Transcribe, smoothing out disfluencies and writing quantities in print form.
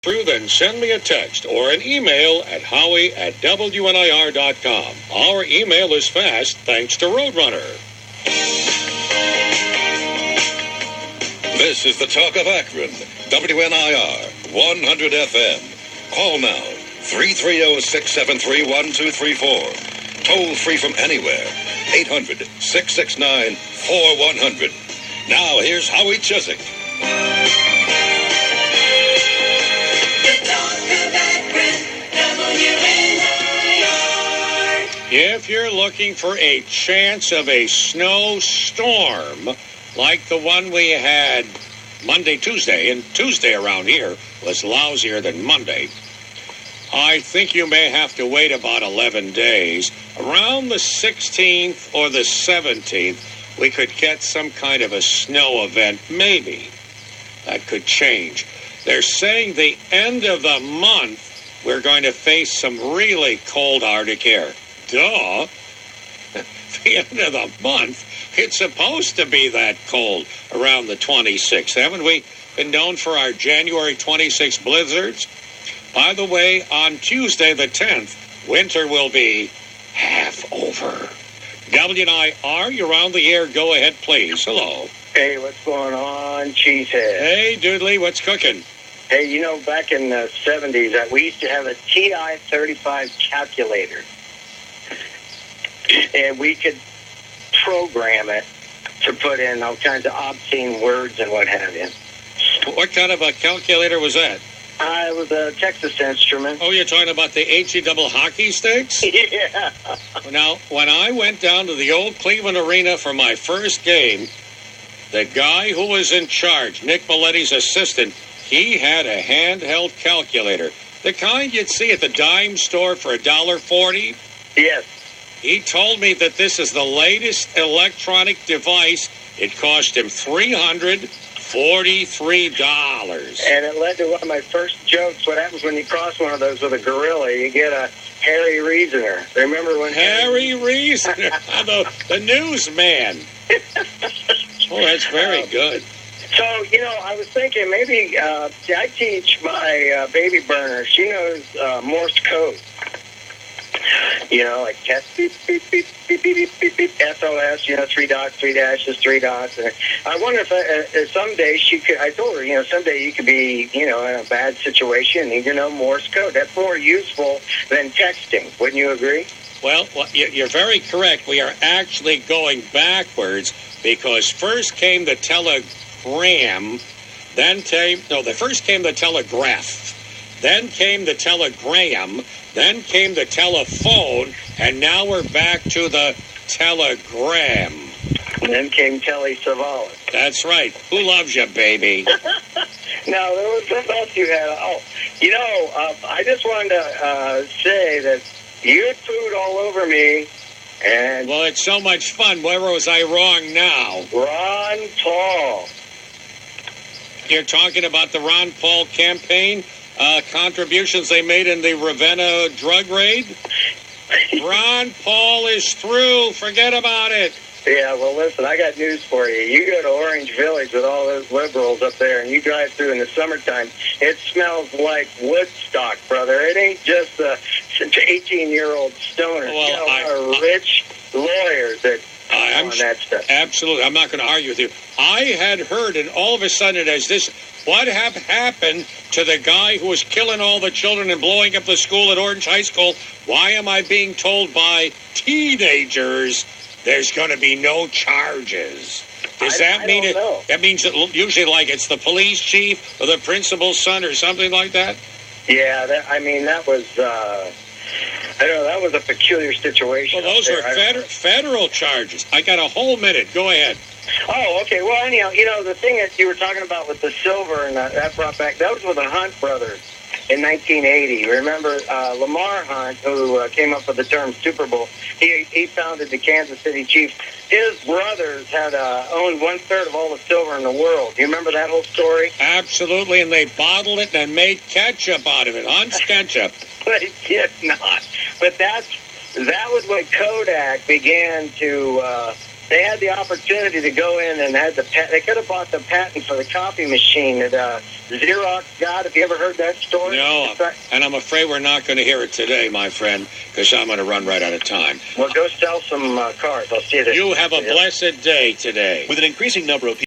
through, then send me a text or an email at howie@WNIR.com. Our email is fast thanks to Roadrunner. This is the Talk of Akron, WNIR 100 FM. Call now, 330-673-1234. Toll free from anywhere, 800-669-4100. Now here's Howie Chizek. If you're looking for a chance of a snowstorm like the one we had Monday, Tuesday, and Tuesday around here was lousier than Monday, I think you may have to wait about 11 days. Around the 16th or the 17th, we could get some kind of a snow event, maybe. That could change. They're saying the end of the month, we're going to face some really cold Arctic air. Duh. The end of the month, it's supposed to be that cold around the 26th. Haven't we been known for our January 26th blizzards? By the way, on Tuesday the 10th, winter will be half over. WNIR, you're on the air. Go ahead, please. Hello. Hey, what's going on, Cheesehead? Hey, Doodley, what's cooking? Hey, you know, back in the 70s, we used to have a TI-35 calculator. And we could program it to put in all kinds of obscene words and what have you. What kind of a calculator was that? It was a Texas Instrument. Oh, you're talking about the HE double hockey sticks? Yeah. Now, when I went down to the old Cleveland Arena for my first game, the guy who was in charge, Nick Milletti's assistant, he had a handheld calculator. The kind you'd see at the dime store for $1.40. Yes. He told me that this is the latest electronic device. It cost him $343. And it led to one of my first jokes. What happens when you cross one of those with a gorilla? You get a Harry Reasoner. Remember when Harry Reasoner, the newsman. Oh, that's very good. So, you know, I was thinking maybe I teach my baby burner. She knows Morse code. You know, like test, beep, beep, beep, beep, beep, beep, beep, beep, SOS, you know, 3 dots, 3 dashes, 3 dots. And I wonder if someday she could, I told her, you know, someday you could be, you know, in a bad situation and need to know Morse code. That's more useful than texting. Wouldn't you agree? Well, you're very correct. We are actually going backwards because first came the telegram, first came the telegraph, then came the telegram, then came the telephone, and now we're back to the telegram. And then came Telly Savalas. That's right. Who loves you, baby? No, there was something else you had. Oh, you know, I just wanted to say that you had food all over me. And well, it's so much fun. Where was I wrong now? Ron Paul. You're talking about the Ron Paul campaign? Contributions they made in the Ravenna drug raid? Ron Paul is through. Forget about it. Yeah, well, listen, I got news for you. You go to Orange Village with all those liberals up there, and you drive through in the summertime, it smells like Woodstock, brother. It ain't just a 18-year-old stoner. Well, you know, a lot of rich lawyers that on that stuff. Absolutely. I'm not going to argue with you. I had heard, and all of a sudden, what happened to the guy who was killing all the children and blowing up the school at Orange High School? Why am I being told by teenagers there's going to be no charges? Does that mean it? That means that usually, like, it's the police chief or the principal's son or something like that? Yeah, that was, I don't know, that was a peculiar situation. Well, those were federal charges. I got a whole minute. Go ahead. Oh, okay. Well, anyhow, you know, the thing that you were talking about with the silver and that brought back, that was with the Hunt brothers in 1980. Remember Lamar Hunt, who came up with the term Super Bowl? He founded the Kansas City Chiefs. His brothers had owned 1/3 of all the silver in the world. Do you remember that whole story? Absolutely, and they bottled it and made ketchup out of it. Hunt's ketchup. They did not. But that was when Kodak began to they had the opportunity to go in and they could have bought the patent for the copy machine that Xerox got. Have you ever heard that story? No, and I'm afraid we're not going to hear it today, my friend, because I'm going to run right out of time. Well, go sell some cars. I'll see you there. You have a blessed day today. With an increasing number of people